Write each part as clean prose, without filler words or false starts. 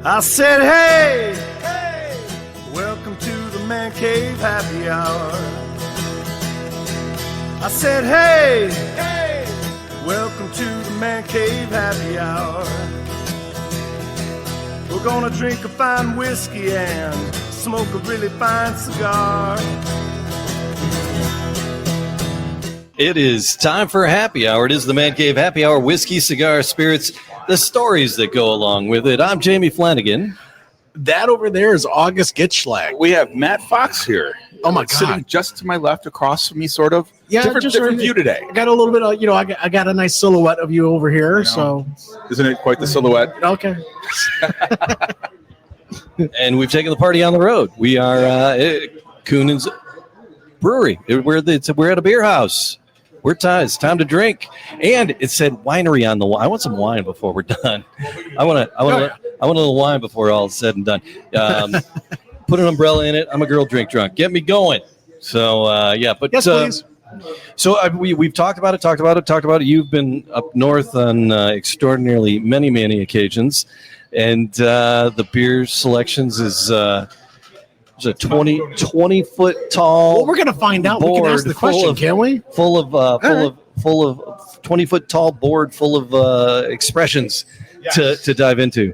I said, hey, hey, welcome to the Man Cave Happy Hour. I said, hey, hey, welcome to the Man Cave Happy Hour. We're gonna drink a fine whiskey and smoke a really fine cigar. It is time for a happy hour. It is the Man Cave Happy Hour, whiskey, cigar, spirits, the stories that go along with it. I'm Jamie Flanagan. That over there is August Gitschlag. We have Matt Fox here. Oh my God! Sitting just to my left, across from me, sort of. Yeah, different view today. I got a little bit of, I got a nice silhouette of you over here. So, isn't it quite the silhouette? Okay. And we've taken the party on the road. We are Kuhnhenn's Brewery. We're at a beer house. It's time to drink, and it said winery on the wall. I want some wine before we're done. I want a little wine before all is said and done. Put an umbrella in it. I'm a girl drink drunk. Get me going. So yeah, but yes, please. So we've talked about it. You've been up north on extraordinarily many occasions, and the beer selections is. It's a 20-foot tall. Well, we're going to find out. We can ask the question, can't we? Full of 20-foot tall board full of expressions to dive into.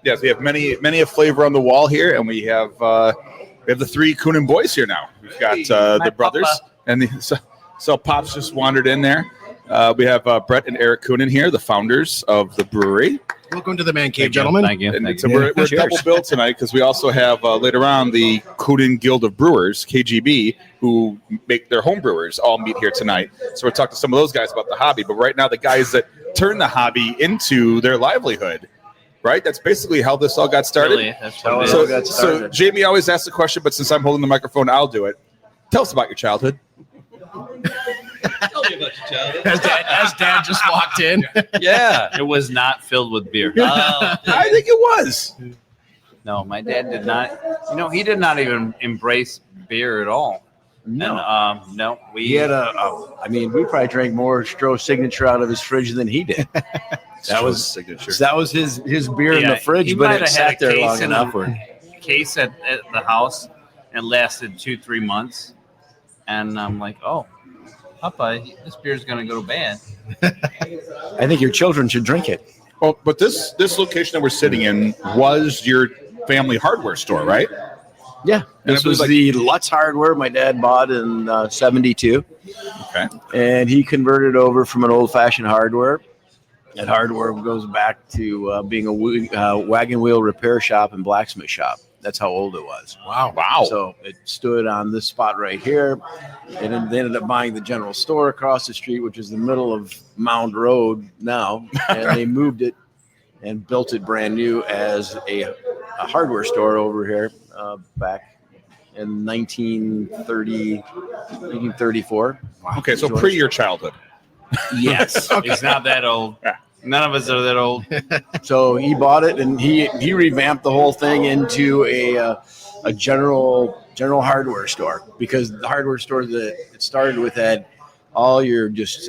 Yes, we have many a flavor on the wall here, and we have the three Kuhnhenn boys here now. We've got the brothers, and so Pops just wandered in there. We have Bret and Eric Kuhnhenn here, the founders of the brewery. Welcome to the Man Cave, gentlemen. Thank you. And so we're double billed tonight because we also have later on the Kuhnhenn Guild of Brewers, KGB, who make their home brewers all meet here tonight. So we're talking to some of those guys about the hobby. But right now, the guys that turn the hobby into their livelihood, right? That's basically how this all got started. Really? That's how it all got started. So Jamie always asks the question, but since I'm holding the microphone, I'll do it. Tell us about your childhood. Tell me about your childhood. As Dad just walked in. Yeah. It was not filled with beer. I think it was. No, my dad did not. He did not even embrace beer at all. No. And, no. He had we probably drank more Stroh Signature out of his fridge than he did. That was his beer in the fridge, but it sat there long enough. Case at the house and lasted 2-3 months. And I'm like, oh, Papa, this beer's going to go bad. I think your children should drink it. Well, but this location that we're sitting in was your family hardware store, right? Yeah. This was the Lutz Hardware my dad bought in 72. Okay. And he converted over from an old-fashioned hardware. That hardware goes back to being a wagon wheel repair shop and blacksmith shop. That's how old it was. Wow. So it stood on this spot right here. And then they ended up buying the general store across the street, which is the middle of Mound Road now. And they moved it and built it brand new as a hardware store over here back in 1934. Wow. Okay, so pre your childhood. Yes. Okay. It's not that old. None of us are that old. So he bought it, and he revamped the whole thing into a general hardware store, because the hardware store that it started with had all your just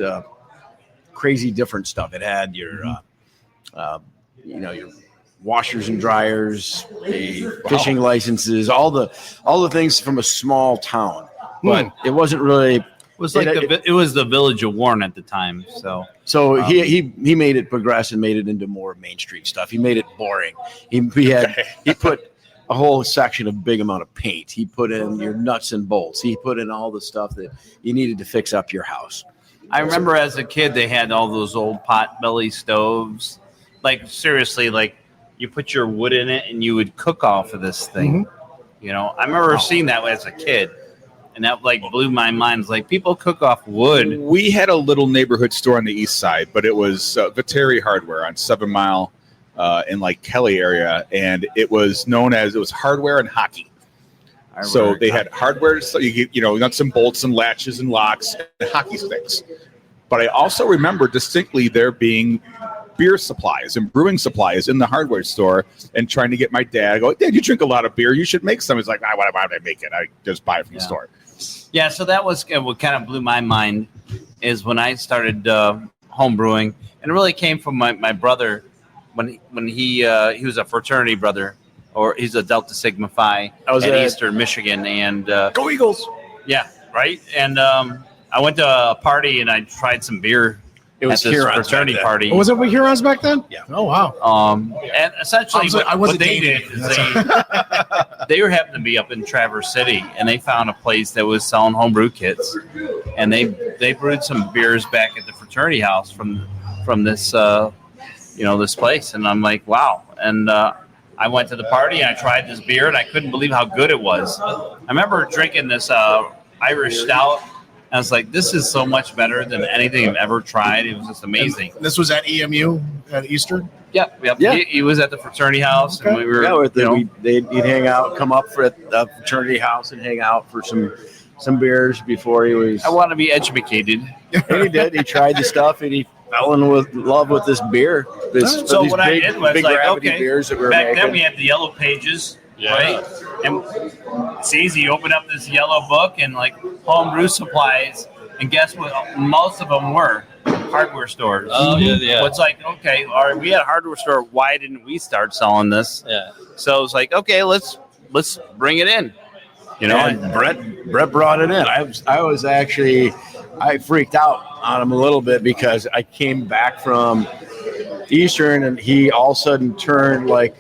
crazy different stuff. It had your your washers and dryers, fishing licenses, all the things from a small town. But it wasn't really. It was like it was the Village of Warren at the time. So he made it progress and made it into more Main Street stuff. He made it boring. He put a whole section of big amount of paint. He put in your nuts and bolts. He put in all the stuff that you needed to fix up your house. I remember as a kid they had all those old potbelly stoves. Like seriously, like you put your wood in it and you would cook off of this thing. Mm-hmm. I remember seeing that as a kid. And that blew my mind. It's like people cook off wood. We had a little neighborhood store on the east side, but it was Viteri Hardware on 7 Mile in Kelly area, and it was known as hardware and hockey. So they had hardware, so you get nuts and bolts and latches and locks and hockey sticks. But I also remember distinctly there being beer supplies and brewing supplies in the hardware store, and trying to get my dad. Dad, you drink a lot of beer. You should make some. He's like, why would I make it? I just buy it from the store. Yeah, so that was what kind of blew my mind is when I started home brewing, and it really came from my brother when he was a fraternity brother, or he's a Delta Sigma Phi was at at- Eastern Michigan, and Go Eagles! yeah, right. And I went to a party and I tried some beer. It was at this Huron's fraternity back then. party. Oh, was it with Hurons back then? Yeah. Oh wow. And essentially, I what wasn't they did dating. is they were happened to be up in Traverse City, and they found a place that was selling homebrew kits, and they brewed some beers back at the fraternity house from this this place, and I'm like, wow. And I went to the party and I tried this beer, and I couldn't believe how good it was. I remember drinking this Irish stout. I was like, this is so much better than anything I've ever tried. It was just amazing. This was at EMU at Eastern. Yep. Yeah. He was at the fraternity house, and we were, They'd hang out, come up for the fraternity house and hang out for some beers before he was. I want to be educated. And he did. He tried the stuff, and he fell in love with this beer. So what I did was big like, gravity okay, beers that we were back making. then we had the yellow pages, right? And it's easy. You open up this yellow book and like homebrew supplies, and guess what? Most of them were hardware stores. Oh, yeah. So it's like, okay, all right, we had a hardware store. Why didn't we start selling this? Yeah. So it's like, okay, let's bring it in. And Brett brought it in. I freaked out on him a little bit because I came back from Eastern and he all of a sudden turned like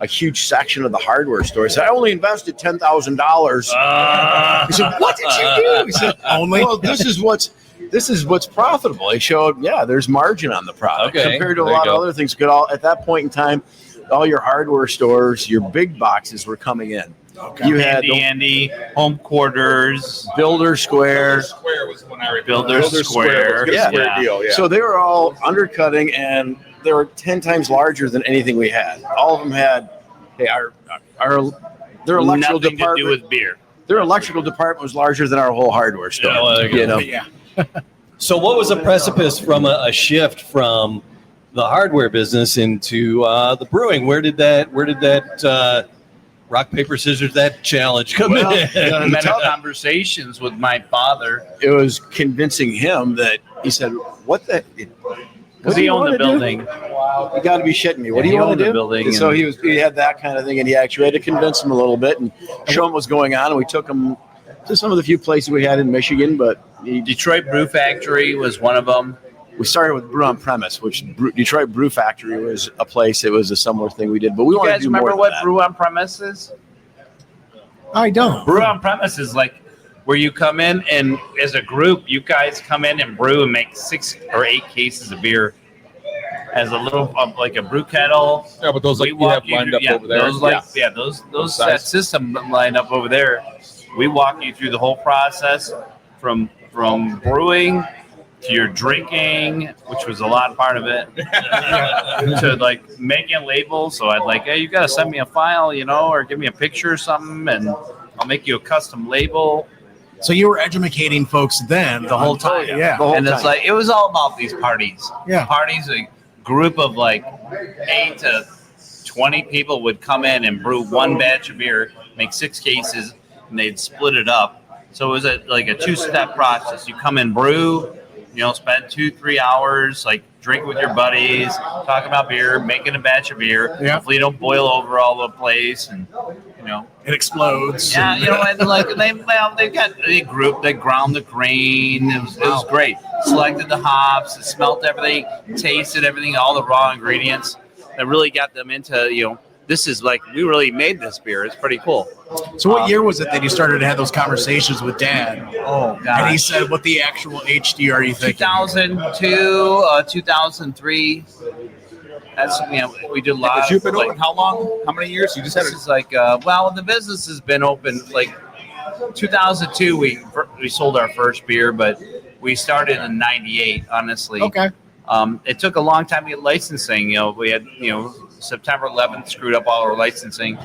a huge section of the hardware store. He said, I only invested $10,000. He said, what did you do? He said, Only? well, this is what's profitable. He showed, there's margin on the product compared to a lot of other things. At that point in time, all your hardware stores, your big boxes were coming in. Okay. You had Andy, Home Quarters, Builder Square. Square was when I Builder Square. was a square deal. Yeah. So they were all undercutting, and they were 10 times larger than anything we had. All of them had, their electrical nothing to department. do with beer. Their electrical department was larger than our whole hardware store. Yeah, well, there you go. Yeah. So what was the precipice from a shift from the hardware business into the brewing? Where did that rock, paper, scissors, that challenge come in? Many conversations with my father. It was convincing him that he said, "What the? Because he owned the building. You got to be shitting me. What do he you want owned to the do?" building And so and- he had that kind of thing, and he actually had to convince him a little bit and show him what's going on. And we took him to some of the few places we had in Michigan, but Detroit Brew Factory was one of them. we started with Brew on Premise, which Detroit Brew Factory was a place. It was a similar thing we did, but we You wanted to guys do more remember than what that. Brew on Premise is? I don't. Brew on Premise is like where you come in and as a group, you guys come in and brew and make 6 or 8 cases of beer as a little like a brew kettle. Yeah, but those We like you have walk you lined through- up over there. Those size. that system lined up over there. We walk you through the whole process from brewing to your drinking, which was a lot part of it, to like making labels. So I'd like, hey, you got to send me a file, or give me a picture or something, and I'll make you a custom label. So you were educating folks then The whole time, Yeah. The whole and it's time. like it was all about these parties. Yeah. Parties, a group of like 8 to 20 people would come in and brew one batch of beer, make 6 cases, and they'd split it up. So it was like a 2-step process. You come and brew, spend 2-3 hours, like drink with your buddies, talk about beer, making a batch of beer. Yeah. Hopefully you don't boil over all the place, and It explodes. yeah, and like they ground the grain. It was great. Selected the hops, smelt everything, tasted everything, all the raw ingredients. That really got them into this is like we really made this beer. It's pretty cool. So what year was it that you started to have those conversations with Dad? Oh And he gosh, said, what the actual HD are you thinking? 2002, 2003. That's we did a lot. But you've been like, open how long? How many years? You just had This is like the business has been open like 2002. We sold our first beer, but we started in '98. Honestly, Okay. it took a long time to get licensing. We had September 11th screwed up all our licensing.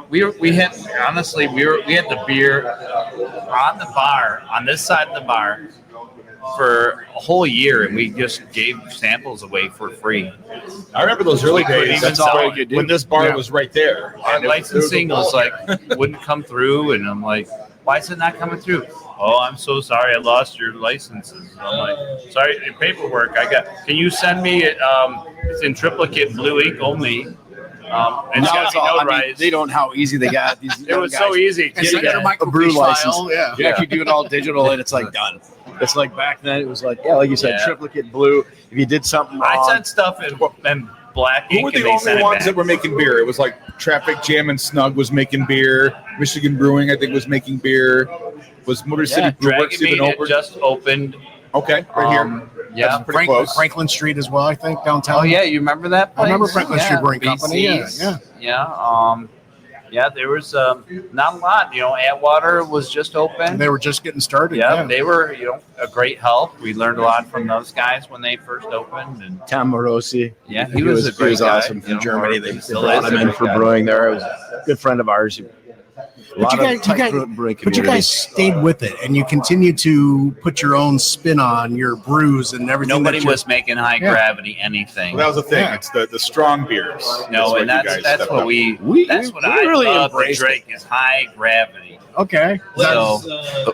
We had the beer on the bar on this side of the bar for a whole year, and we just gave samples away for free. I remember those early couldn't days. even That's all sell I it. could do. When this bar Yeah. was right there. Our And it was licensing a was ball like wouldn't come through, and I'm like, Why is it not coming through? Oh, I'm so sorry. I lost your licenses. I'm like, sorry, your paperwork. Can you send me it? It's in triplicate blue ink only. And it's Now got it's to be all, I mean, notarized. they don't know how easy they got these. It was so easy. And send your a brew microfiche license. file. Yeah. You actually do it all digital, and it's like done. It's like back then. It was like, like you said, Yeah. triplicate blue. If you did something wrong, I sent stuff in black Who ink were and the they sent only it ones back. that were making beer? It was like Traffic Jam and Snug was making beer. Michigan Brewing, I think, was making beer. Was Motor City Brew Works Dragon even Meat open? just opened. Okay, right here. Yeah. That's pretty close. Franklin Street as well, I think, downtown. Oh yeah, you remember that place? I remember Franklin Street Brewing Company. BC's. Yeah. There was not a lot. Atwater was just open. They were just getting started. Yeah, they were a great help. We learned a lot from those guys when they first opened. And Tom Morosi. yeah, he was a great guy. awesome from Germany. They still brought is him a in great for guy. brewing there. It was a good friend of ours. But you guys stayed with it, and you continued to put your own spin on your brews and everything. Nobody that you- was making high gravity anything. Well, that was the thing. Yeah. It's the strong beers. No, and what you guys that's stepped what up. we we I really love to embraced drink is high gravity. Okay.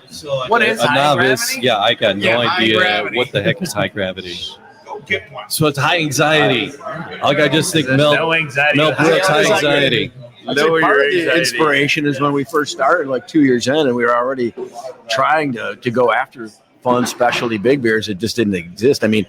So what is A high novice, gravity? yeah, I got no Yeah, high idea gravity. what the heck is high gravity. Go get one. So it's high anxiety. Like I just think There's Mel no anxiety. Mel with Brooks, high high anxiety. I'd say Lower part your of the anxiety. inspiration is when we first started, like 2 years in, and we were already trying to go after fun specialty big beers that just didn't exist. I mean,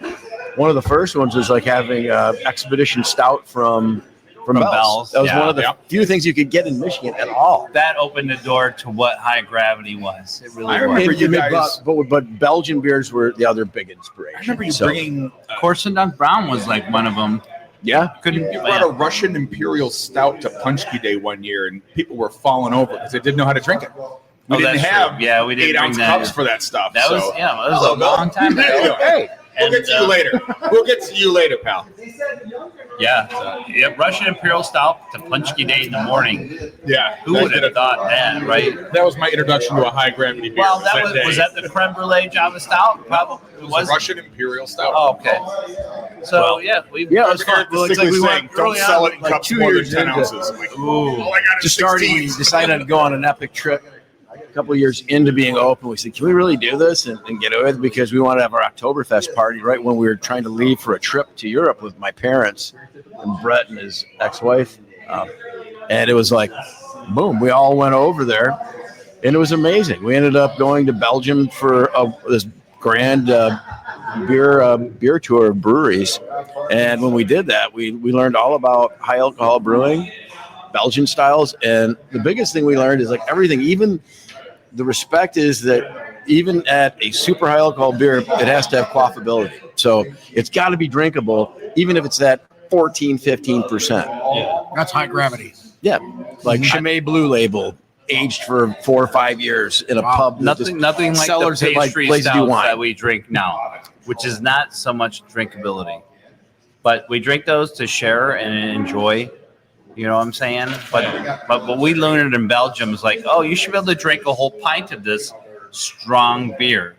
one of the first ones was like having Expedition Stout from Bell's. That was one of the few things you could get in Michigan at all. That opened the door to what high gravity was. It really I was. remember you guys. But Belgian beers were the other big inspiration. I remember you So, bringing. Corson Dunk Brown was like one of them. yeah. Couldn't You brought a Russian Imperial Stout to Punchki Day one year, and people were falling over because they didn't know how to drink it. We Oh, didn't that's have true. Yeah, we didn't 8-ounce bring that. cups for that stuff. That was so. it was a long time There you ago. go. Hey, we'll And, get to you later. We'll get to you later, pal. Yeah, Russian Imperial Stout to Punchki Day in the morning. Yeah. Who would have thought that, right? That was my introduction to a high gravity beer. Well, was day. that the creme brulee Java Stout? Probably It was a Russian Imperial Stout. Oh, okay. So Well, yeah, Yeah, it was fun. Eric Well, it's distinctly like we saying, went don't early sell on, it in like cups 2 more than years 10 into- ounces. I'm like, Ooh. all I got is Just starting, we 16s. decided to go on an epic trip. A couple of years into being open, we said, "Can we really do this and get it with?" Because we wanted to have our Oktoberfest party right when we were trying to leave for a trip to Europe with my parents and Brett and his ex-wife, and it was like, boom! We all went over there, and it was amazing. We ended up going to Belgium for this grand beer tour of breweries, and when we did that, we learned all about high alcohol brewing. Belgian styles, and the biggest thing we learned is like everything, even the respect is that even at a super high alcohol beer, it has to have quaffability. So it's got to be drinkable, even if it's at 14-15%. That's high gravity. Yeah, like Chimay Blue Label, aged for 4 or 5 years in a pub. that just Nothing like the cellars that, like, pastry places do stouts wine. that we drink now, which is not so much drinkability, but we drink those to share and enjoy. You know what I'm saying? But what we learned in Belgium is like, oh, you should be able to drink a whole pint of this strong beer.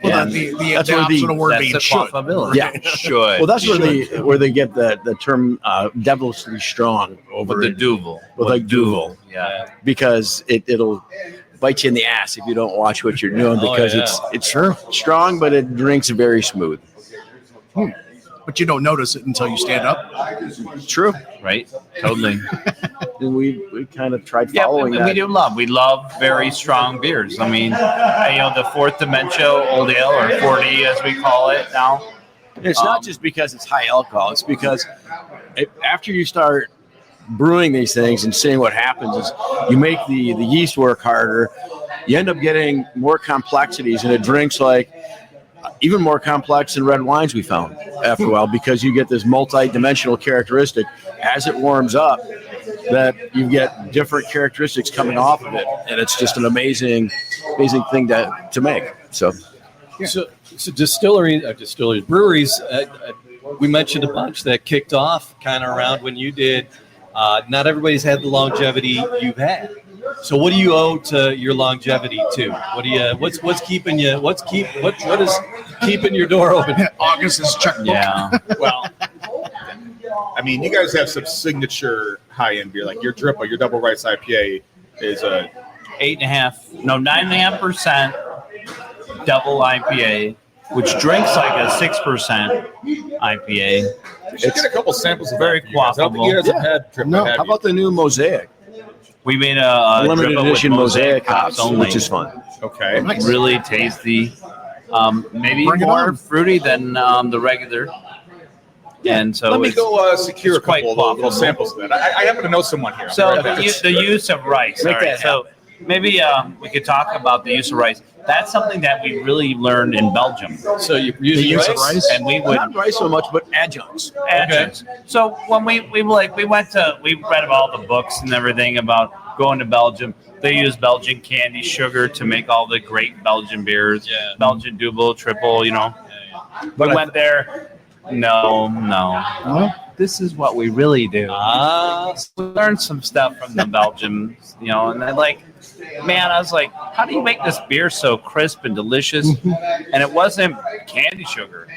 Well, And the that's where opposite of word That's being the should. quaffability. Yeah. Should. Well, that's where they get the term devilishly strong over with the it, Duvel. with like Duvel. Yeah. Because it'll bite you in the ass if you don't watch what you're doing, because it's strong, but it drinks very smooth. But you don't notice it until you stand up. True. Right? Totally. And we kind of tried Yeah, following and that. we love very strong beers. I mean, the fourth Dementia Old Ale, or 4D as we call it now. It's not just because it's high alcohol. It's because after you start brewing these things and seeing what happens is you make the yeast work harder. You end up getting more complexities, and it drinks like even more complex than red wines we found after a while, because you get this multi-dimensional characteristic as it warms up, that you get different characteristics coming off of it, and it's just an amazing thing to make. So breweries, we mentioned a bunch that kicked off kind of around when you did. Not everybody's had the longevity you've had. So what do you owe to your longevity to? What do you? What is keeping your door open? August's checkbook. Yeah. Well, I mean, you guys have some signature high-end beer, like your DRIPA, your double rice IPA is a 9.5% double IPA, which drinks like a 6% IPA. Just get a couple samples of very that. I don't think you guys have had DRIPA, No, have how you? about the new Mosaic? We made a Limited DRIPA edition with Mosaic hops hops, only, which is fun. Okay. Nice. really tasty. Maybe Bring it more on. fruity than the regular. And so Let me it's- go secure a it's quite couple of little quaffable. samples of that. I happen to know someone here. So Right? the use of rice. Make All right, that so maybe we could talk about the use of rice. That's something that we really learned in Belgium. So you The use use of rice? rice. And we would Not rice so much, but adjuncts. adjuncts. So when we read about all the books and everything about going to Belgium. They use Belgian candy sugar to make all the great Belgian beers. Yeah. Belgian double, triple, you know. But We went there. No. This is what we really do. We learned some stuff from the Belgians, you know, and they're like, man, I was like, how do you make this beer so crisp and delicious? And it wasn't candy sugar.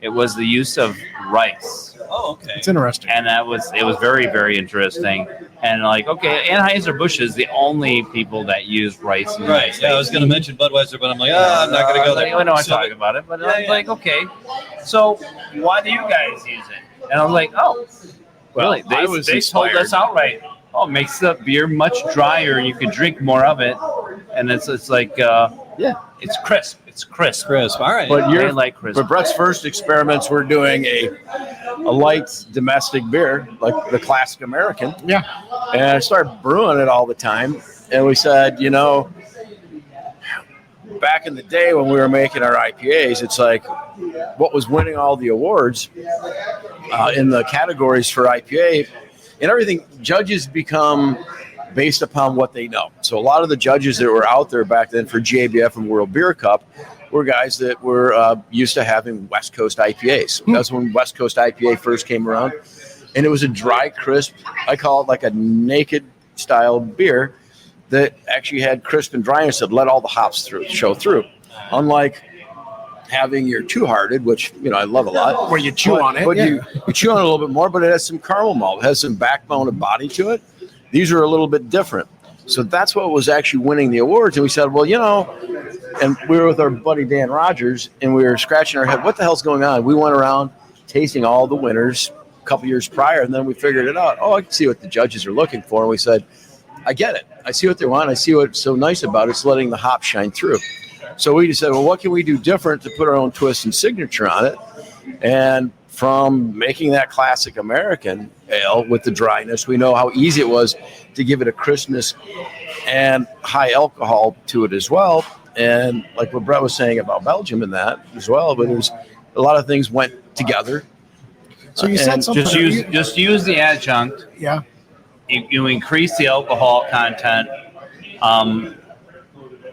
It was the use of rice. Oh, okay. It's interesting. And it was very, very interesting. And like, okay, Anheuser-Busch is the only people that use rice in the United Right. Yeah, I was States. going to mention Budweiser, but I'm like, I'm not going to go there. I know I'm So- talking about it, but Yeah, I was like, okay, so why do you guys use it? And I was like, oh, really? I was They told inspired. us outright. Oh, it makes the beer much drier. You can drink more of it, and it's like it's crisp. It's crisp. Crisp. All right. But They like crisp. But Brett's first experiments were doing a light domestic beer, like the classic American. Yeah. And I started brewing it all the time. And we said, you know, back in the day when we were making our IPAs, it's like what was winning all the awards in the categories for IPA and everything, judges become based upon what they know. So a lot of the judges that were out there back then for GABF and World Beer Cup were guys that were used to having West Coast IPAs. That's when West Coast IPA first came around. And it was a dry, crisp, I call it like a naked style beer that actually had crisp and dryness that let all the hops show through. Unlike having your two-hearted, which, you know, I love a lot. Where you chew on it. But Yeah. you chew on it a little bit more, but it has some caramel malt. It has some backbone and body to it. These are a little bit different. So that's what was actually winning the awards. And we said, well, you know, and we were with our buddy Dan Rogers, and we were scratching our head, what the hell's going on? We went around tasting all the winners a couple years prior, and then we figured it out. Oh, I can see what the judges are looking for. And we said, I get it. I see what they want. I see what's so nice about it. It's letting the hop shine through. So we just said, well, what can we do different to put our own twist and signature on it? And from making that classic American ale with the dryness, we know how easy it was to give it a crispness and high alcohol to it as well. And like what Brett was saying about Belgium and that as well, but there's a lot of things went together. So you said something. Just use the adjunct. Yeah. You increase the alcohol content,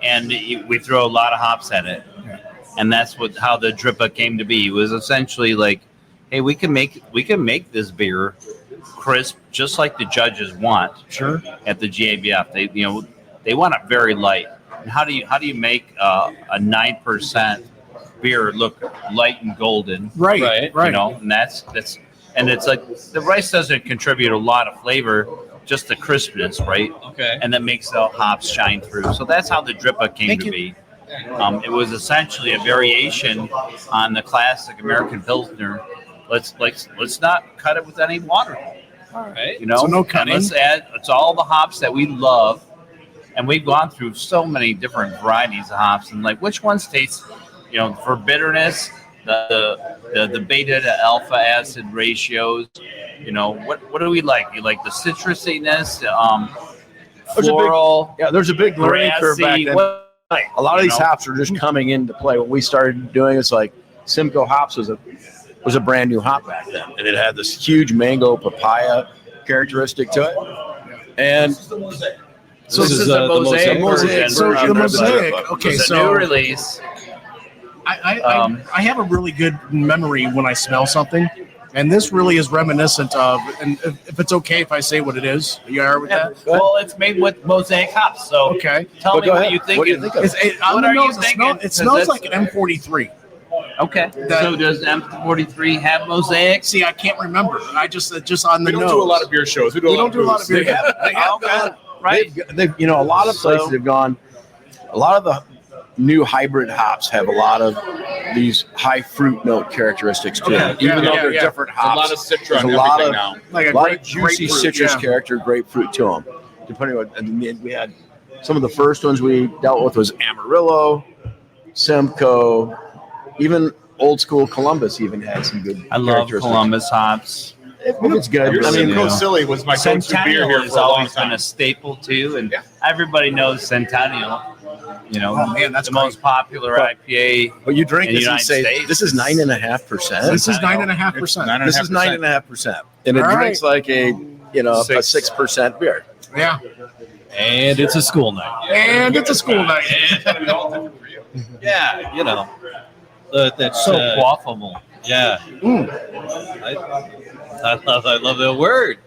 and we throw a lot of hops at it, and that's how the DRIPA came to be. It was essentially like, hey, we can make this beer crisp just like the judges want. Sure. At the GABF, they want it very light. And how do you make a 9% beer look light and golden? Right. You know, and that's and it's like the rice doesn't contribute a lot of flavor, just the crispness, right? Okay. And that makes the hops shine through. So that's how the DRIPA came to be. It was essentially a variation on the classic American Pilsner. Let's not cut it with any water. All right. You know, So no and cutting. let's add it's all the hops that we love, and we've gone through so many different varieties of hops, and like which ones taste, you know, for bitterness, the beta to alpha acid ratios. You know, what do we like? You like the citrusiness, floral, There's a big learning curve back grassy. then. Like, A lot of you these know? hops are just coming into play. What we started doing is like Simcoe hops was a brand new hop back then, and it had this huge mango papaya characteristic to it. And So this is the Mosaic version. So the Mosaic. DRIPA. Okay, It's a so new release. I have a really good memory when I smell something, and this really is reminiscent of. And if it's okay if I say what it is, you all right with that? Well, it's made with Mosaic hops. So Okay. tell But me go what ahead. you think. What do you think of it? On What the are you nose, thinking? it smells Because like an M43. Okay. So does M43 have Mosaic? See, I can't remember. I just on the We don't nose. do a lot of beer shows. We We don't do a lot of beer. booths. They have Okay. Right. They've a lot of places have gone. A lot of the new hybrid hops have a lot of these high fruit note characteristics to them, even though they're different hops. There's a lot of citra There's on a lot everything of now. Like a lot of juicy citrus character, grapefruit to them. Depending on, and we had some of the first ones we dealt with was Amarillo, Simcoe, even old school Columbus even had some good. I love Columbus hops. It's good. Your I mean, Simcoe Silly was my go-to beer Centennial here has for a long always been time. a staple too, and everybody knows Centennial. Oh man, that's the most popular IPA. but you drink in the this and United say States. this is 9.5%. This is 9.5%. This is 9.5%, and it All drinks like a a 6. 6% beer. Yeah, And it's a school night. and it's a school night. Yeah, that's So quaffable. Yeah. I love that word.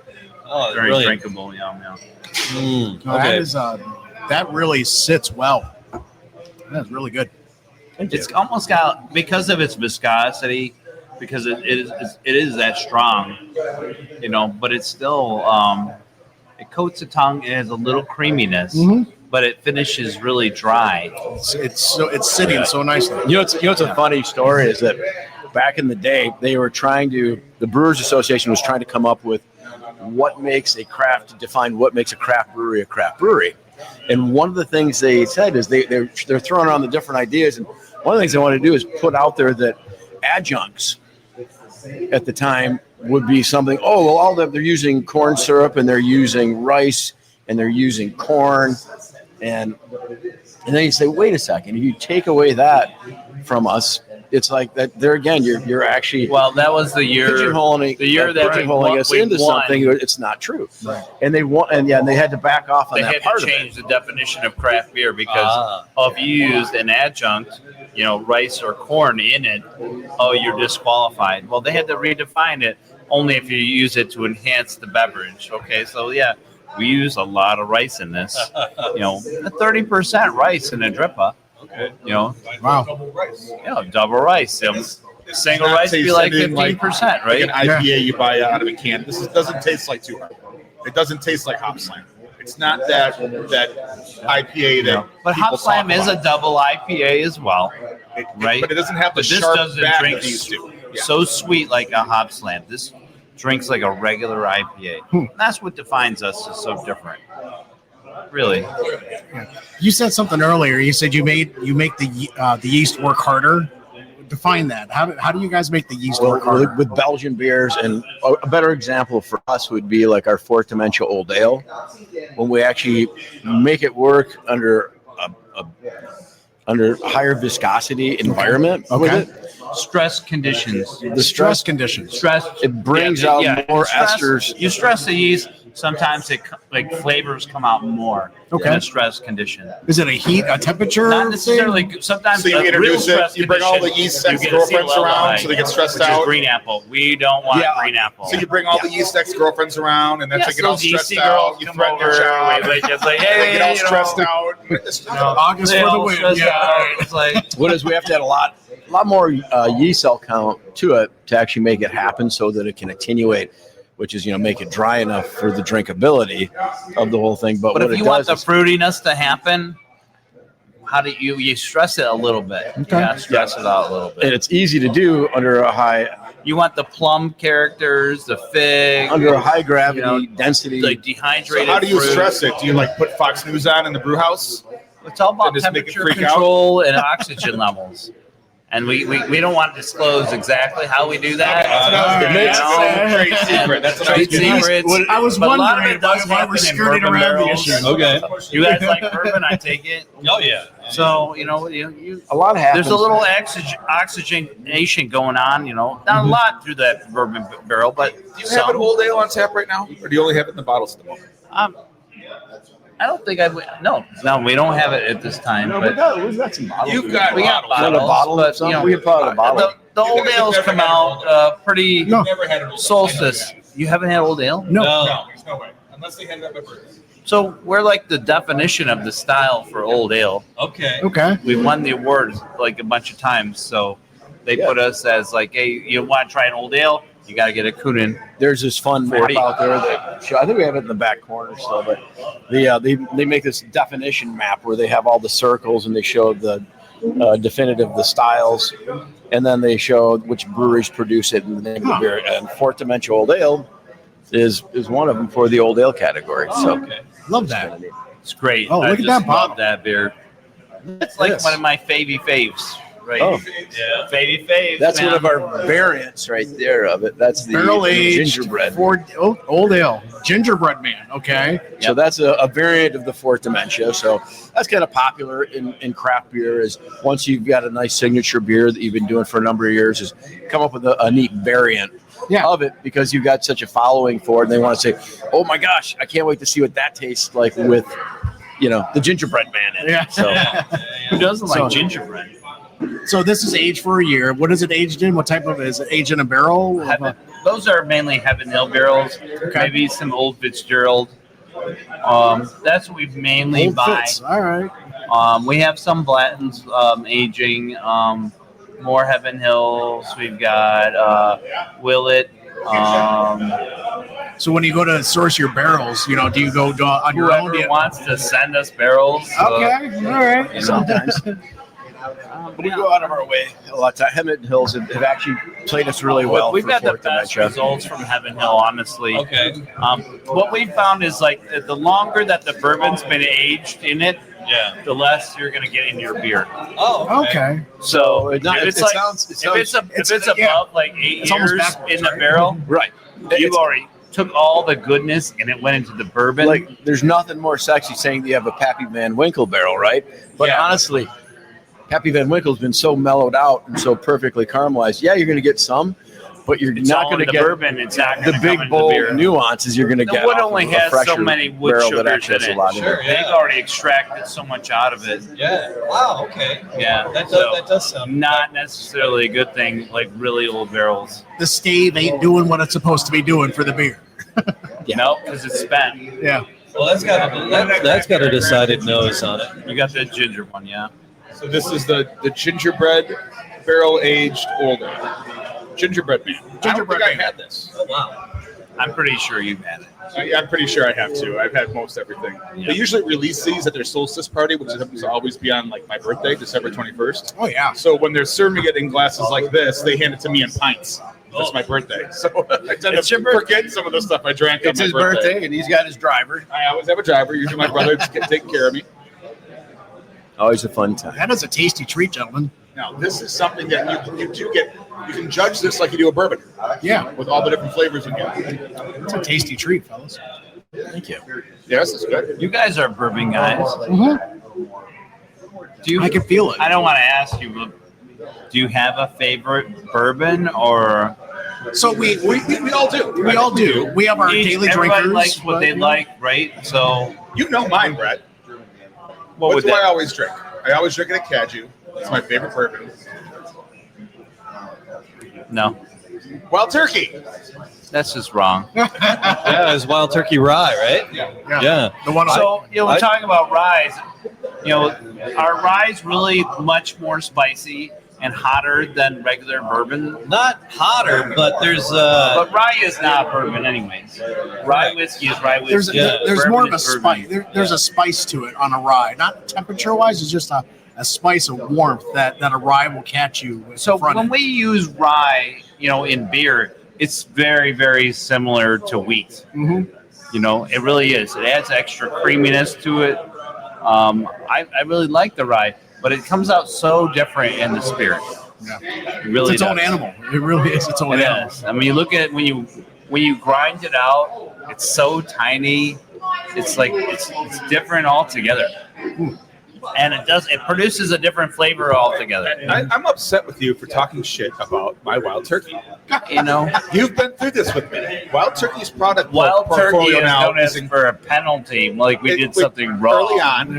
Oh, Very brilliant. drinkable. Yum. Mm, No, okay. that really sits well. That's really good. It's almost got, because of its viscosity, because it is that strong, but it's still it coats the tongue. It has a little creaminess, but it finishes really dry. It's sitting so nicely. What's a funny story is that back in the day they were the Brewers Association was trying to come up with define what makes a craft brewery a craft brewery. And one of the things they said is they're throwing around the different ideas, and one of the things they want to do is put out there that adjuncts at the time would be something. Oh, well, they're using corn syrup and they're using rice and they're using corn, and then you say, wait a second, if you take away that from us, it's like that. There again, you're actually That was the year pigeonholing us into something. It's not true, right. And they had to back off on They that had part to of it. change the definition of craft beer because if you used an adjunct, rice or corn in it, you're disqualified. Well, they had to redefine it only if you use it to enhance the beverage. Okay, so we use a lot of rice in this. 30% rice in a DRIPA. Okay. Wow. Double rice. Single rice would be like 15%, right? Like an IPA you buy out of a can. This doesn't taste like too hard. It doesn't taste like Hop Slam. It's not that IPA that. But Hop Slam is a double IPA as well, right? But it doesn't have the But this sharp doesn't back drink that these do. Yeah. so sweet like a Hop Slam. This drinks like a regular IPA. That's what defines us as so different. Really. You said something earlier. You said you make the yeast work harder. Define that. How do you guys make the yeast work harder? With Belgian beers, and a better example for us would be like our Fourth Dementia Old Ale, when we actually make it work under higher viscosity environment. Okay. With it. Stress conditions. The stress conditions. Stress. It brings out more esters. You stress the yeast. Sometimes flavors come out more in a stress condition. Is it a temperature? Not necessarily. Sometimes So you a real introduce it, stress you bring all the condition, yeast you get a ex-girlfriends CLL around high, so they get stressed which is out. green apple. We don't want green apple. So you bring all the yeast ex-girlfriends around, and that's Yes, they get all those yeasty stressed out. girls You come threaten your over, child. they just like, They hey, get all stressed out. August They for the all win. stressed Yeah. out. It's like, What is we have to add a lot more yeast cell count to it to actually make it happen, so that it can attenuate, which is make it dry enough for the drinkability of the whole thing. But what if it you want does the fruitiness to happen, how do you stress it a little bit? Okay. You gotta stress it out a little bit. and it's easy to do under a high You want the plum characters, the fig, gravity density. like dehydrated. So how do you fruit. stress it? Do you put Fox News on in the brew house? It's all about And just make it temperature freak out? control and oxygen levels. And we don't want to disclose exactly how we do that. It makes a trade secret. That's what I was Trade getting at. secrets. I was But a lot of wondering it does why we're happen in skirting bourbon around the barrels. issue. Okay. You guys like bourbon? I take it. Oh, yeah. So you a lot happens. there's a little oxygenation going on. Not a lot through that bourbon barrel, but Do you have an old ale on tap right now, or do you only have it in the bottles at the moment? I don't think no, we don't have it at this time. No, but we've got some bottles. You've got we got bottles. bottles, bottle but something? We could probably have a bottle. The old ales come out pretty No. Never had an old ale. solstice. You haven't had old ale? No. No, there's no way. Unless they had it at my birthday. So we're like the definition of the style for old ale. Okay. Okay. We've won the awards like a bunch of times. So they put us as like, hey, you want to try an old ale? You got to get a Kuhnhenn. There's this fun map 40. out there that I think we have it in the back corner still, but they make this definition map where they have all the circles and they show the the styles, and then they show which breweries produce it and the name of the beer. And Fort Dementia Old Ale is one of them for the old ale category. So Love that. It's great. Oh, I look at just that bottle. love that beer. It's like one of my faves. Right. Oh. Yeah. Faves. that's man. one of our variants right there of it. That's the Barrel aged gingerbread. old ale gingerbread man. Okay. So that's a variant of the Fort Dementia. So that's kind of popular in craft beer. Is once you've got a nice signature beer that you've been doing for a number of years, is come up with a neat variant of it because you've got such a following for it, and they want to say, "Oh my gosh, I can't wait to see what that tastes like with, the gingerbread man in it." Yeah. So Who doesn't So- like gingerbread? So this is aged for a year. What is it aged in? What type of is it aged in a barrel? Those are mainly Heaven Hill barrels. Maybe some Old Fitzgerald. That's what we mainly Old buy. Fitz. All right. We have some Blanton's aging. More Heaven Hills. We've got Willet. So when you go to source your barrels, do you go on your own? Whoever wants to send us barrels. Okay. All right. sometimes. But we go out of our way a lot of time. Heaven Hills have actually played us really well. We've for got the Fort best Dementia. results from Heaven Hill, honestly. Okay. What we've found is like the longer that the bourbon's been aged in it, the less you're going to get in your beer. Oh, Okay. So It not- if it's it like sounds- it if it's sounds- above like 8 almost years backwards, in the right? barrel, Right. you It's already took all the goodness and it went into the bourbon. like there's nothing more sexy saying that you have a Pappy Van Winkle barrel, right? But Yeah. honestly, Pappy Van Winkle's been so mellowed out and so perfectly caramelized. Yeah, you're going to get some, but you're it's not all going in to the get bourbon. It's not the gonna big come into bold the beer. nuances you're going to The get. wood off only of a has so fresher many wood barrel that sugars actually in has a it. lot in Sure, it. yeah. They've already extracted so much out of it. Yeah. Wow. Okay. Yeah, That so does sound not necessarily a good thing. Like really old barrels. The stave ain't doing what it's supposed to be doing for the beer. No, because it's spent. Yeah. Well, that's got a decided nose on it. You got the ginger one, yeah. So this is the gingerbread barrel aged old ale. Gingerbread man. Gingerbread I don't think man. I had this. Oh, wow. I'm pretty sure you've had it. I'm pretty sure I have too. I've had most everything. Yeah. They usually release these at their solstice party, which happens to always be on like my birthday, December 21st. Oh yeah. So when they're serving it in glasses like this, they hand it to me in pints. That's my birthday. So I tend It's to your forget some of the stuff I drank It's on his my birthday. birthday, and he's got his driver. I always have a driver. Usually my brother taking care of me. Always a fun time. That is a tasty treat, gentlemen. Now, this is something that you do get. You can judge this like you do a bourbon Yeah. with all the different flavors you get. It's a tasty treat, fellas. Thank you. Yes, it's good. You guys are bourbon guys. Do you? I can feel it. I don't want to ask you, but do you have a favorite bourbon or? So we all do. we all do. We have our daily Everybody drinkers. likes what but, they like, right? So You know mine, Brett. what would do I that? always drink? I always drink it at Caju. It's my favorite bourbon. No, Wild Turkey. that's just wrong. Yeah, it's Wild Turkey Rye, right? Yeah. The one. So we're talking about ryes. Are ryes really much more spicy and hotter than regular bourbon? Not hotter, but there's But rye is not bourbon, anyways. Rye whiskey is rye whiskey. there's Bourbon more of a is bourbon. spice. There's a spice to it on a rye. Not temperature wise. It's just a spice of warmth that a rye will catch you. With So the front when end. we use rye, in beer, it's very, very similar to wheat. Mhm. It really is. It adds extra creaminess to it. I really like the rye, but it comes out so different in the spirit. Yeah. It really it's its own does. animal. It really is its own It animal. is. I mean, you look at it when you grind it out, it's so tiny. It's like it's different altogether. And it produces a different flavor altogether. I'm upset with you for talking shit about my Wild Turkey. You've been through this with me. Wild Turkey's product Wild Turkey portfolio is now known as for a penalty, like we did something wrong.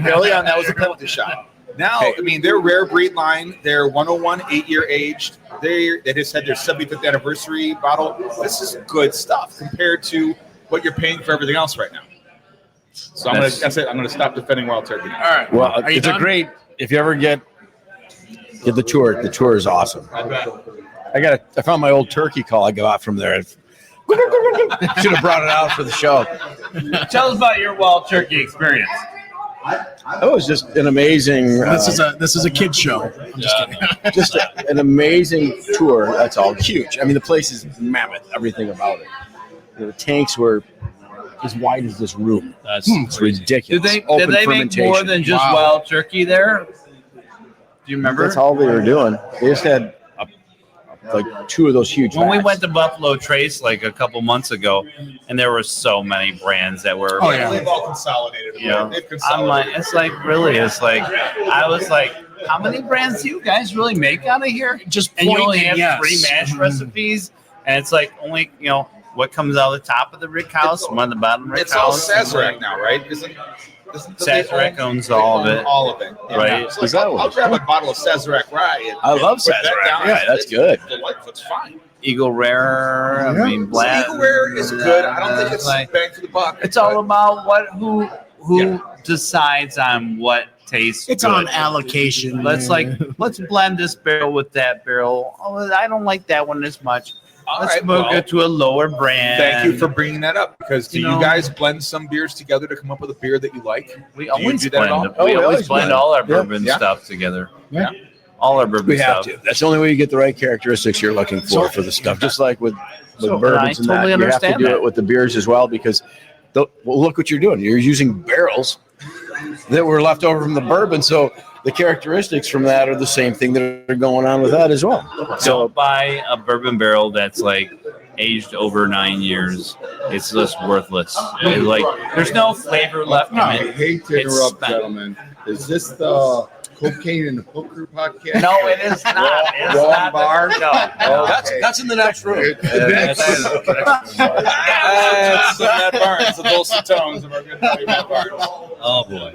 Early on, that was a penalty shot. Now, I mean, their rare breed line, their 101 8-year aged, they just had their 75th anniversary bottle. This is good stuff compared to what you're paying for everything else right now. So I'm going to stop defending Wild Turkey. All right. Well, Are you it's done? a great. If you ever get the tour is awesome. I bet. I found my old turkey call I got from there. Should have brought it out for the show. Tell us about your wild turkey experience. It was just an amazing. This is a kid's show. I'm just kidding. Just an amazing tour. That's all. Huge. I mean, the place is mammoth. Everything about it. The tanks were as wide as this room. It's ridiculous. Did they make more than just wild turkey there? Do you remember? That's all they were doing. They just had like 2 of those huge. When we vats. went to Buffalo Trace like a couple months ago, and there were so many brands that were. Oh yeah. They've all consolidated. You know, They've I'm like, consolidated. it's like really, it's like I was like, how many brands do you guys really make out of here? And you only have 3 mash recipes, and it's like only what comes out of the top of the rick house, one of the bottom rick It's all house. Sazerac now, right? Sazerac owns all of it. All of it, Right. So like, I'll grab a bottle of Sazerac Rye. And I love put that Sazerac. down. Yeah, that's good. Delightful. It's fine. Eagle Rare, I mean, Black. Eagle Rare is good. I don't think it's like bang for the buck. it's all about who decides on what tastes. It's good. on allocation. Let's blend this barrel with that barrel. Oh, I don't like that one as much. Let's move it to a lower brand. Thank you for bringing that up, because do you know, guys blend some beers together to come up with a beer that you like? We Do you always do that at blend. all? We we always always blend blend. all our Yeah. bourbon Yeah. stuff together. Yeah. All our bourbon We have stuff. to. That's the only way you get the right characteristics you're looking for the stuff. Just like with bourbons and totally that, you have to understand do that. it with the beers as well, because look what you're doing. You're using barrels that were left over from the bourbon, so the characteristics from that are the same thing that are going on with that as well. Don't buy a bourbon barrel that's like aged over 9 years. It's just worthless. It's like there's no flavor left in I it. hate to It's interrupt, spent. gentlemen. Is this the Cocaine and Hooker podcast? No, it is not. It's Wrong not bar? No. That's in the next room. That's Matt Barnes, the dulcet tones of our good buddy Matt Barnes. Oh boy.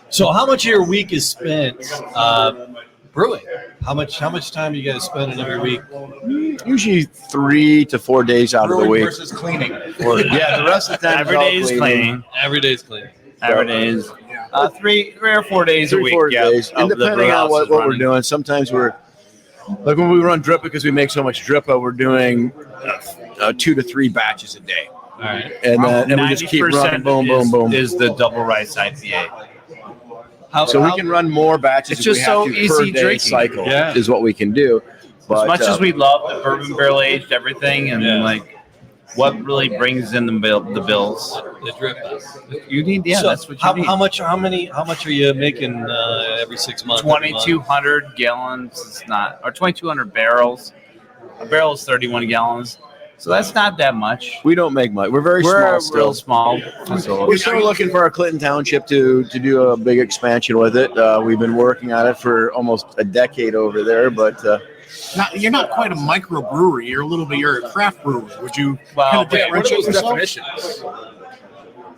So how much of your week is spent brewing? How much time are you guys spending every week? Usually 3 to 4 days out of the Brewing week. versus cleaning. Yeah, the rest of the time Every day is cleaning. Every day's cleaning. Every day is 3 or 4 days a 3 week. 4 Yeah, days, and of the depending brew on house what is we're running. doing. Sometimes we're like when we run DRIPA, because we make so much DRIPA, we're doing 2 to 3 batches a day. All right. And we just keep running, 90% boom, boom, boom. is the double rice IPA. So we can run more batches. It's if we just have so to easy per day drinking. cycle. Yeah. Is what we can do. But, As much as we love the bourbon barrel aged everything, and Yeah. like what really brings in the bills, The drip. you need. Yeah, So that's what you need. how much are you making every 6 months? 2,200 gallons. It's not, or 2,200 barrels. A barrel is 31 gallons, so that's not that much. we don't make much. We're very We're small a real still. small We're facility. still looking for our Clinton Township to do a big expansion with it. We've been working on it for almost a decade over there, but You're not quite a microbrewery. You're a craft brewery. Would you Well, kind of Yeah, what are differentiate those yourself? definitions?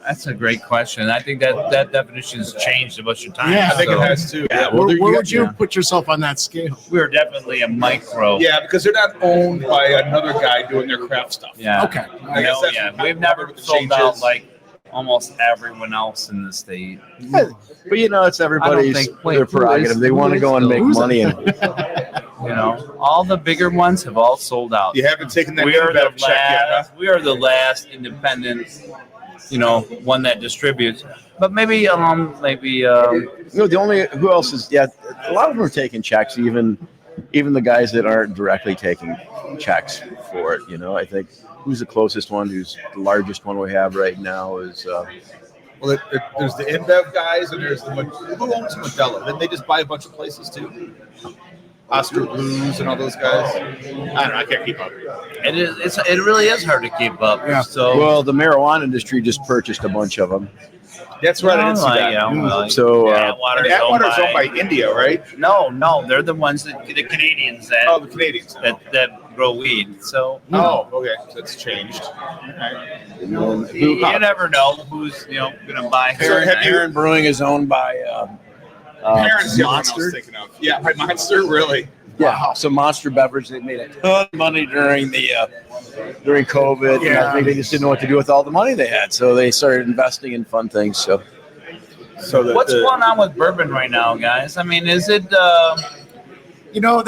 That's a great question. I think that definition has changed a bunch of times. Yeah. I think so it has too. Yeah, Where you would you yeah. put yourself on that scale? we're definitely a micro. yeah, because they're not owned by another guy doing their craft stuff. Yeah. Okay. I guess that's Yeah. what We've never the sold change out is. like almost everyone else in the state. but it's everybody's think- wait, their who prerogative. is- They who want to is go and the- make who's money. And You know, all the bigger ones have all sold out. You haven't taken that We are the InBev check yet, huh? last. We are the last independent, one that distributes. But maybe, the only who else is a lot of them are taking checks. Even the guys that aren't directly taking checks for it. I think who's the closest one? Who's the largest one we have right now is. Well, there's the InBev guys, and there's who owns Modelo? Didn't they just buy a bunch of places too? Oscar Blues and all those guys. I don't know. I can't keep up. it really is hard to keep up. Yeah. So Well, the marijuana industry just purchased a bunch of them. That's right. I didn't see that. So, Atwater's Atwater's owned by India, right? No, they're the ones the Canadians that Oh, the Canadians. that grow weed. So Oh, okay. So it's changed. Right. you never know who's going to buy. So have you- Aaron Brewing is owned by Parents, the one I was Monster. thinking of. Yeah, by Monster, really. Yeah, so Monster Beverage. They made a ton of money during COVID. And Yeah. I think they just didn't know what to do with all the money they had, so they started investing in fun things. So So What's going on with bourbon right now, guys? I mean, is it? You know, you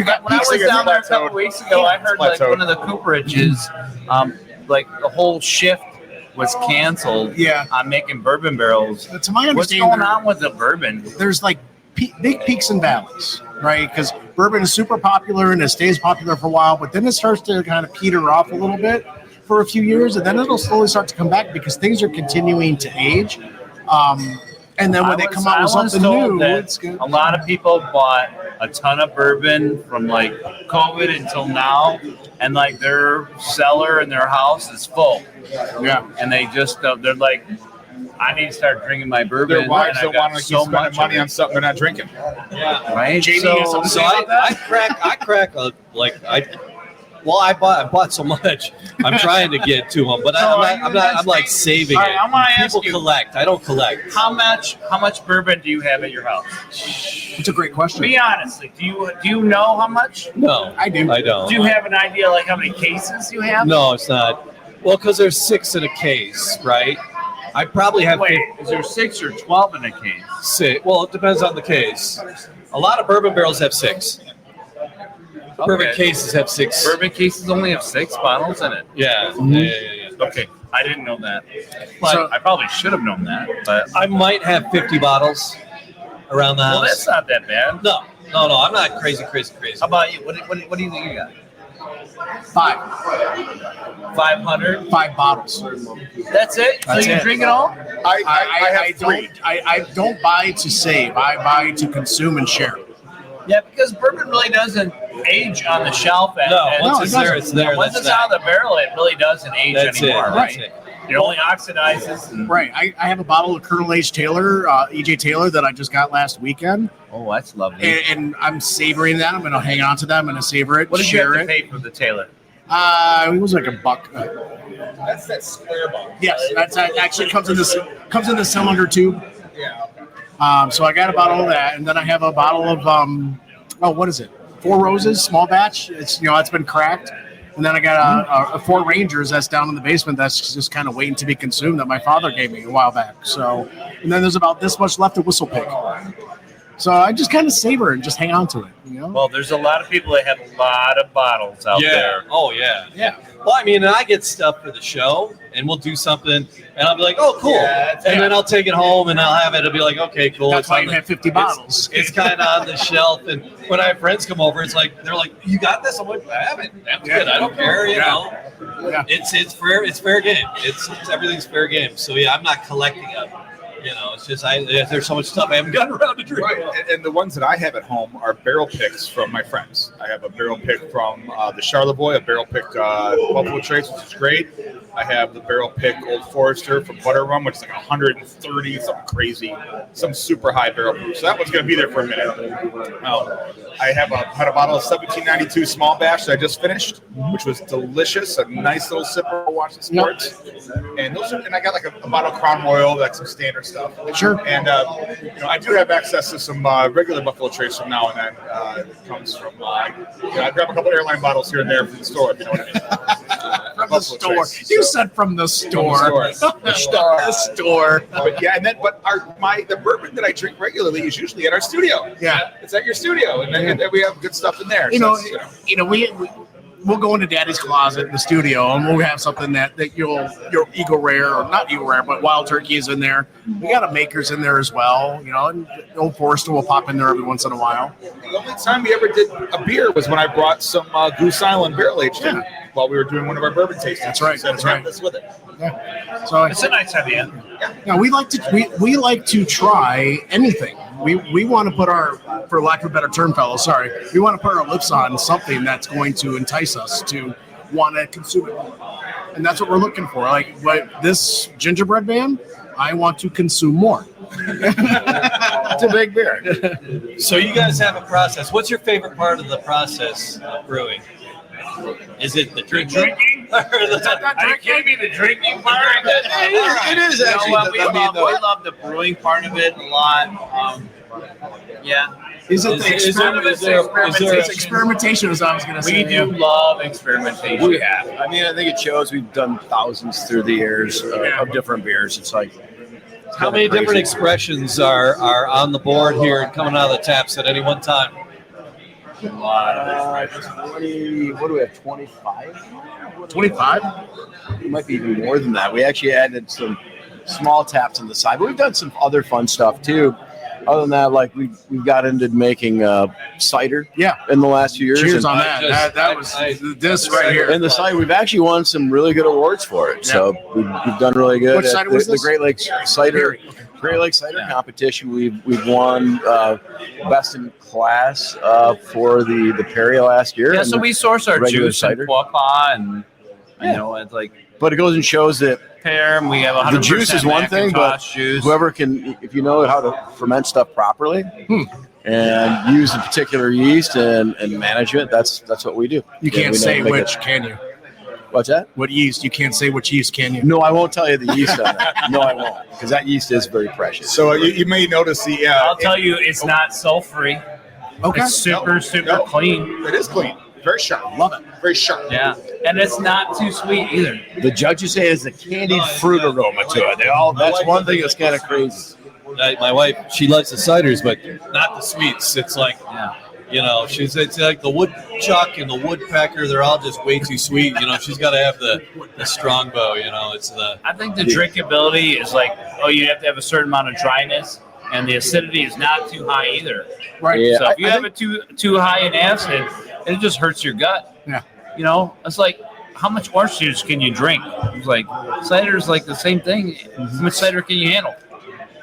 got when I was down there a couple weeks ago, I heard like plateaued. one of the cooperages, like the whole shift was canceled. Yeah. On making bourbon barrels. But to my What's understanding, going on with the bourbon? there's like big peaks and valleys, right? Because bourbon is super popular and it stays popular for a while, but then it starts to kind of peter off a little bit for a few years, and then it'll slowly start to come back because things are continuing to age. And then when they come out with something new, it's good. A lot of people bought a ton of bourbon from like COVID until now, and like their cellar in their house is full. Yeah. And they just they're like, I need to start drinking my bourbon. Their wives and I don't got want to keep spending money on something they're not drinking. Yeah. right. JD, you have something to So say about that? I bought so much. I'm trying to get to them, but I'm like saving All right, it. I want to ask People you, collect. I don't collect. how much bourbon do you have at your house? It's a great question. Be honest. Do you know how much? No, I do. I don't. Do you have an idea like how many cases you have? No, it's not. Well, because there's 6 in a case, right? I probably have Wait, is there 6 or 12 in a case? 6. Well, it depends on the case. A lot of bourbon barrels have 6. Bourbon Okay. cases have 6. Bourbon cases only have 6 bottles in it. Yeah. Mm-hmm. Yeah. Okay, I didn't know that. But So- I probably should have known that. But I might have 50 bottles around the well, house. that's not that bad. No, I'm not crazy. How about you? What do you think you got? 500. 5 bottles. That's it. That's so you it. drink it all? I don't buy to save. I buy to consume and share. Yeah, because bourbon really doesn't age on the shelf. Once it it's there, doesn't. it's there. Once that's it's out of the barrel, it really doesn't age That's anymore, it. right? That's it. It only oxidizes. And, Right. I have a bottle of Colonel H. Taylor, EJ Taylor, that I just got last weekend, oh, that's lovely. and I'm savoring that. I'm going to hang on to that. I'm going to savor it. What did you share have to it. pay for the Taylor? It was like $1. That's that square bottle. Yes, that's actually comes in the cylinder tube. Yeah. So I got a bottle of that, and then I have a bottle of what is it? 4 Roses, small batch. It's it's been cracked, and then I got a 4 Rangers that's down in the basement that's just kind of waiting to be consumed that my father gave me a while back. So, and then there's about this much left of Whistle Pig. So I just kind of savor it and just hang on to it. Well, there's a lot of people that have a lot of bottles out there. Oh, yeah. Yeah. Well, I mean, I get stuff for the show, and we'll do something, and I'll be like, oh, cool. Yeah, and then I'll take it home, and I'll have it. It'll be like, okay, cool. That's why on you the- have 50 bottles. It's kind of on the shelf, and when I have friends come over, it's like, they're like, you got this? I'm like, I have it. That's good. I don't care, you know. Yeah. It's fair game. It's everything's fair game. So, yeah, I'm not collecting them. It's just there's so much stuff I haven't gotten around to drink. Right, and the ones that I have at home are barrel picks from my friends. I have a barrel pick from the Charleboy, a barrel pick Buffalo Trace, which is great. I have the barrel pick Old Forester from Butter Rum, which is like 130, something crazy, some super high barrel proof. So that one's going to be there for a minute. I had a bottle of 1792 small batch that I just finished, which was delicious. A nice little sipper for watching sports. And I got like a bottle of Crown Royal, like some standard stuff. Sure. And I do have access to some regular Buffalo Trace from now and then. It comes from I grab a couple airline bottles here and there from the store, if you know what I mean. From the store. You said from the store. The store. The store. But yeah, the bourbon that I drink regularly is usually at our studio. Yeah. It's at your studio, and then we have good stuff in there. We'll go into Daddy's closet in the studio, and we'll have something that your Eagle Rare, or not Eagle Rare, but Wild Turkey is in there. We got a Makers in there as well, and Old Forester will pop in there every once in a while. The only time we ever did a beer was when I brought some Goose Island barrel aged in while we were doing one of our bourbon tastings. That's right. So That's right. This with it. Yeah. So It's a nice idea. yeah, we like to try anything. We want to put for lack of a better term, fellas, sorry, we want to put our lips on something that's going to entice us to want to consume it, and that's what we're looking for. Like this gingerbread man, I want to consume more. It's a big beer. So you guys have a process. What's your favorite part of the process of brewing? Is it the drinking? I can't be the drinking part. It is actually. We love the brewing part of it a lot. Is it the experimentation? It's experimentation, as I was going to say. We do love experimentation. I mean, I think it shows. We've done thousands through the years of different beers. It's like How many crazy. different expressions are on the board here and coming out of the taps at any one time? A lot of it. 20, what do we have, 25? 25? It might be even more than that. We actually added some small taps on the side, but we've done some other fun stuff too. Other than that, like we've got into making cider in the last few years. Cheers and on that. That was this right here. And the cider, we've actually won some really good awards for it. So we've done really good. Which cider was the this? Great Lakes cider. Great Lakes cider competition. We've won best in class for the Perry last year. Yeah, so we source our juice and quaffability, and you know, it's like. But it goes and shows that Pear, and we have 100% the juice is one thing, but juice. whoever can, if you know how to ferment stuff properly and use a particular yeast and manage it, that's what we do. You can't say which, can you? What's that? What yeast? You can't say which yeast, can you? No, I won't tell you the yeast on that. No, I won't, because that yeast is very precious. So you may notice the. I'll tell you, it's not sulfury. Okay. It's super clean. It is clean. Very sharp. Love it. Very sharp. Yeah, and it's not too sweet either. The judges say it's a candied fruit aroma to it. That's one thing that's kind of crazy. My wife, she likes the ciders, but not the sweets. It's like, you know, it's like the woodchuck and the woodpecker. They're all just way too sweet. You know, she's got to have the strongbow. You know, it's the. I think the drinkability is like, you have to have a certain amount of dryness, and the acidity is not too high either. Right. Yeah, So if you have it too high in acid, it just hurts your gut. Yeah. You know, it's like, how much orange juice can you drink? It's like, cider is like the same thing. How much cider can you handle?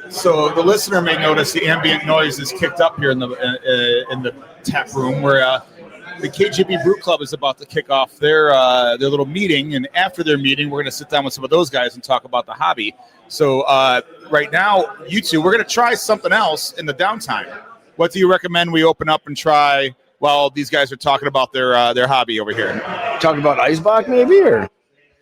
So the listener may notice the ambient noise is kicked up here in the tap room where the KGB Brew Club is about to kick off their little meeting, and after their meeting, we're going to sit down with some of those guys and talk about the hobby. So right now, you two, we're going to try something else in the downtime. What do you recommend we open up and try while these guys are talking about their hobby over here? Talking about Eisbach, maybe, or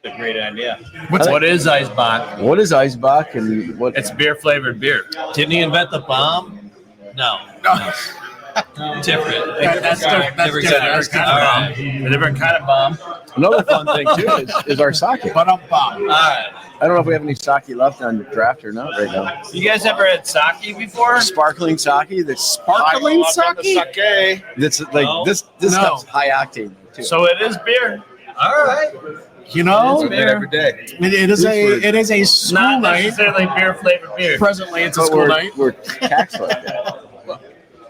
A great idea. What is Eisbach? what is Eisbach and what? It's beer flavored beer. Didn't he invent the bomb? No. Different. That's different. That's kind of bomb. A different kind of bomb. Another fun thing too is our sake. But I'm bomb. All right. I don't know if we have any sake left on the draft or not right now. You guys ever had sake before? Sparkling sake. That's Sparkling sake? That's like this stuff's high octane too. So it is beer. All right. You know, It's made every day. it is a school Not night. necessarily beer flavored beer. Presently, it's a But school night. we're taxed like that.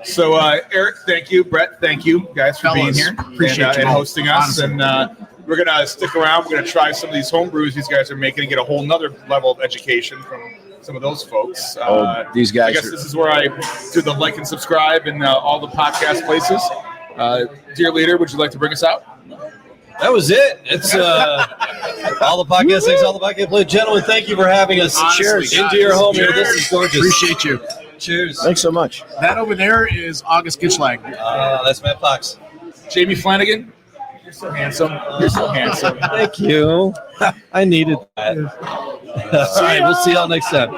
So Eric, thank you. Brett, thank you guys for being Fellas, here appreciate and you. hosting us. Honestly. And we're gonna stick around. We're gonna try some of these home brews these guys are making and get a whole nother level of education from some of those folks. These I guys guess are, this is where I do the like and subscribe in all the podcast places. Dear leader, would you like to bring us out? That was it. It's all the podcast things, all the podcast play. Gentlemen, thank you for having us. Honestly, Cheers guys. into your home here. Cheers. This is gorgeous. Appreciate you. Cheers. thanks so much. That over there is August Gitschlag. That's Matt Fox. Jamie Flanagan, you're so handsome. You're so handsome. Thank you. I needed that. All right, we'll see y'all next time.